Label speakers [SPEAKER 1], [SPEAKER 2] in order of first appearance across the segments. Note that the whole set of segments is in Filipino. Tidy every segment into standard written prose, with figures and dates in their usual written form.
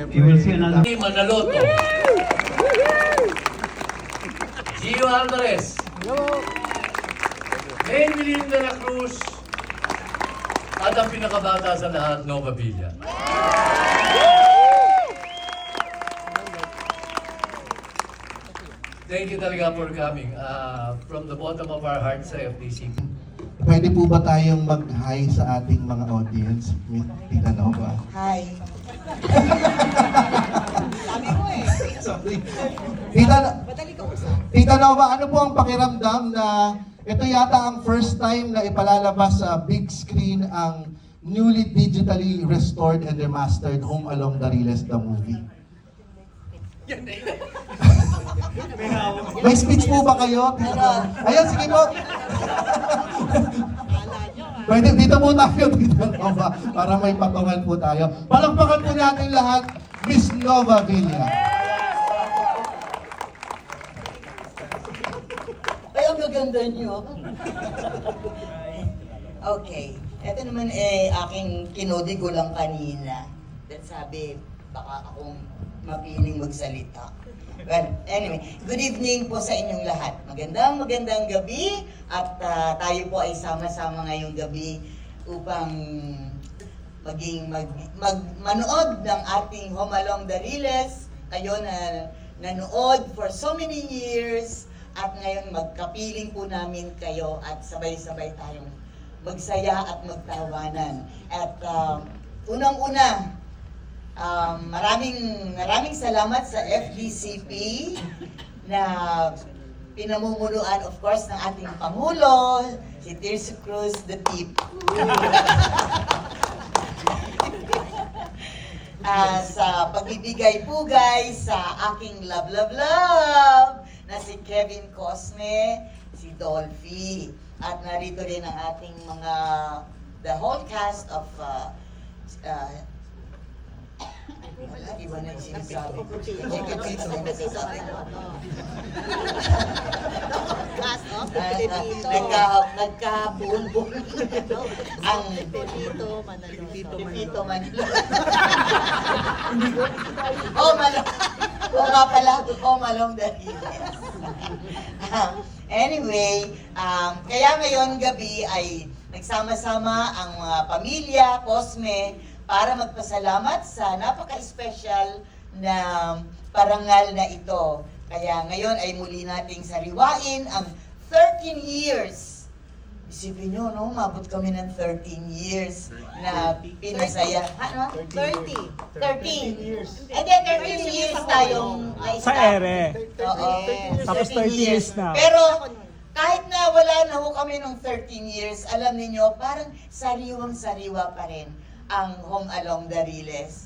[SPEAKER 1] You will see another.
[SPEAKER 2] Manaloto. Gio Alvarez. Maylin de la Cruz. At ang pinakabata sa lahat, Nova Villa. Thank you talaga for coming. From the bottom of our hearts sa FDC.
[SPEAKER 3] Pwede po ba tayong mag-hi sa ating mga audience? Tita Nova.
[SPEAKER 4] Hi. Sabi mo eh.
[SPEAKER 3] Sorry. Tita Nova, ano po ang pakiramdam na ito yata ang first time na ipalalabas sa big screen ang newly digitally restored and remastered Home Along the Riles, the movie? May speech po ba kayo? Ayan, sige po. Pwede, dito po tayo, Tita Nova, para may patungan po tayo. Palakpakan po natin lahat, Miss Nova Villa.
[SPEAKER 4] Ay, ang gaganda niyo. Okay. Ito naman aking kinodigo lang kanina. That sabi, baka akong mapiling magsalita. Well, anyway, good evening po sa inyong lahat. Magandang gabi at tayo po ay sama-sama ngayong gabi upang manood ng ating Home Along the Riles. Kayo na nanood for so many years at ngayon magkapiling po namin kayo at sabay-sabay tayong magsaya at magtawanan. At unang-una, maraming salamat sa FDCP na pinamumunuan of course ng ating Pangulo, si Tirso Cruz, the tip. Sa pagbibigay-pugay sa aking love na si Kevin Cosme, si Dolphy. At narito rin ang ating the whole cast of iba na yung sinasabi. Nagkabuon-buon. Ang Pepito Manalo. Oo nga pala, Home Along the Riles. Anyway, kaya ngayon gabi ay nagsama-sama ang mga pamilya, Cosme, para magpasalamat sa napaka-special na parangal na ito. Kaya ngayon ay muli nating sariwain ang 13 years. Isipin nyo, no? Mabot kami ng 13 years na pinasaya. Ano?
[SPEAKER 5] 30
[SPEAKER 4] years. And then 13 years tayong
[SPEAKER 5] sa ere.
[SPEAKER 4] Oo.
[SPEAKER 5] Tapos 30 years na.
[SPEAKER 4] Pero kahit na wala na ho kami ng 13 years, alam niyo parang sariwang-sariwa pa rin ang Home Along the Riles.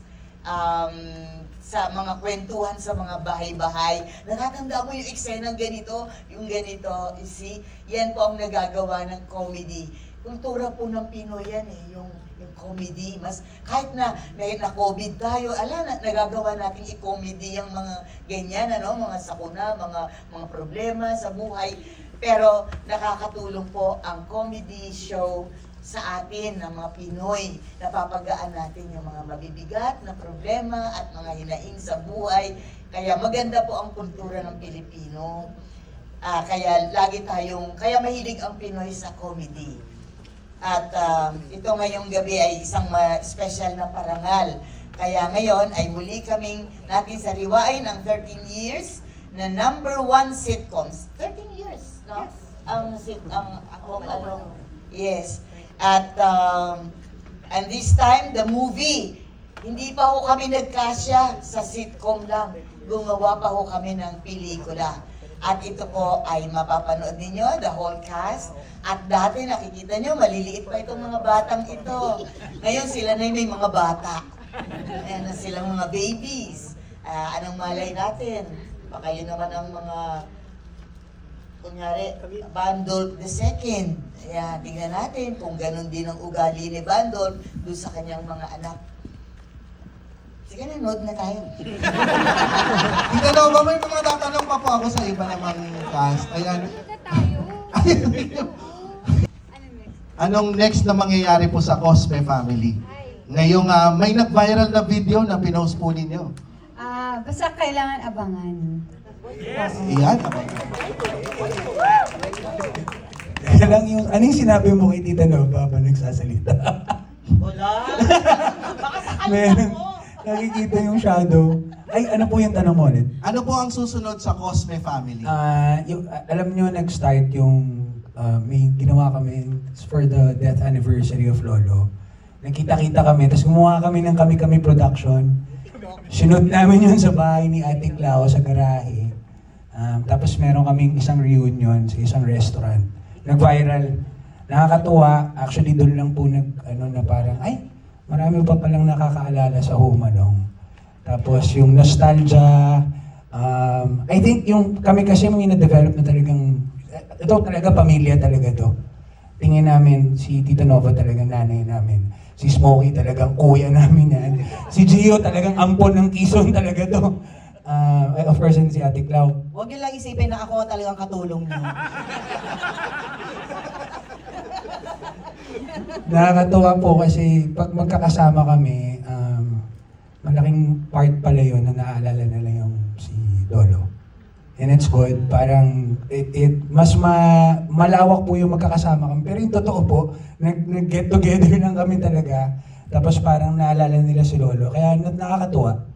[SPEAKER 4] Sa mga kwentuhan sa mga bahay-bahay, nakatanda mo yung eksenang ganito, yung ganito, you see, yan po ang nagagawa ng comedy. Kultura po ng Pinoy yan yung comedy. Kahit na COVID tayo, nagagawa natin i-comedy yung mga ganyan, mga sakuna, mga problema sa buhay. Pero nakakatulong po ang comedy show sa atin ng mga Pinoy. Napapagaan natin yung mga mabibigat na problema at mga hinaing sa buhay. Kaya maganda po ang kultura ng Pilipino. Kaya kaya mahilig ang Pinoy sa comedy. At ito ngayong gabi ay isang special na parangal. Kaya ngayon ay muli natin sariwain ang 13 years na #1 sitcoms. 13 years, no? Ang Home Along. Yes. At and this time, the movie, hindi pa ho kami nagkasya sa sitcom lang. Gumawa pa ho kami ng pelikula. At ito po ay mapapanood ninyo, the whole cast. At dati nakikita nyo, maliliit pa itong mga batang ito. Ngayon sila na may mga bata. Ayan na silang mga babies. Anong malay natin? Baka yun naman ang mga kunyari, Bandolp II. Ayan, tingnan natin kung ganun din ang ugali ni Bandolp doon sa kanyang mga anak. Sige, nanood na tayo.
[SPEAKER 3] Tita Nova, may mga tatanong pa po ako sa iba namang cast. Ayan. Anong next na mangyayari po sa Cosme family? Ngayong may nag-viral na video na pinost po ninyo.
[SPEAKER 1] Basta kailangan abangan.
[SPEAKER 3] Iyan.
[SPEAKER 6] Kaya lang yung, anong sinabi mo kay Tita Nova ba nagsasalita?
[SPEAKER 4] Wala. Baka sa kanya
[SPEAKER 6] Meron,
[SPEAKER 4] mo.
[SPEAKER 6] nakikita yung shadow. Ay, ano po yung tanong mo ulit?
[SPEAKER 3] Ano po ang susunod sa Cosme family?
[SPEAKER 6] Alam nyo, nag-start yung, may ginawa kami for the death anniversary of Lolo. Nagkita-kita kami, tapos gumawa kami ng Kami-Kami production. Sinod namin yun sa bahay ni Ate Clau sa garahe. Tapos meron kaming isang reunion sa isang restaurant. Nag-viral. Nakakatuwa. Actually, doon lang po na parang, ay, marami pa palang nakakaalala sa Home Along. Tapos yung nostalgia, I think yung kami kasi may na-develop na talagang, ito talaga pamilya talaga to. Tingin namin si Tita Nova talagang nanay namin. Si Smokey talagang kuya namin yan. Si Gio talagang ampon ng Quezon talaga to. Of course, and si Ate Clau.
[SPEAKER 4] Huwag niyo lang isipin na ako talagang katulong niyo.
[SPEAKER 6] Nakakatuwa po kasi pag magkakasama kami, malaking part pala yun na naaalala nila yung si Lolo. And it's good. Parang mas malawak po yung magkakasama kami. Pero yung totoo po, nag-get together lang kami talaga. Tapos parang naalala nila si Lolo. Kaya nakakatuwa.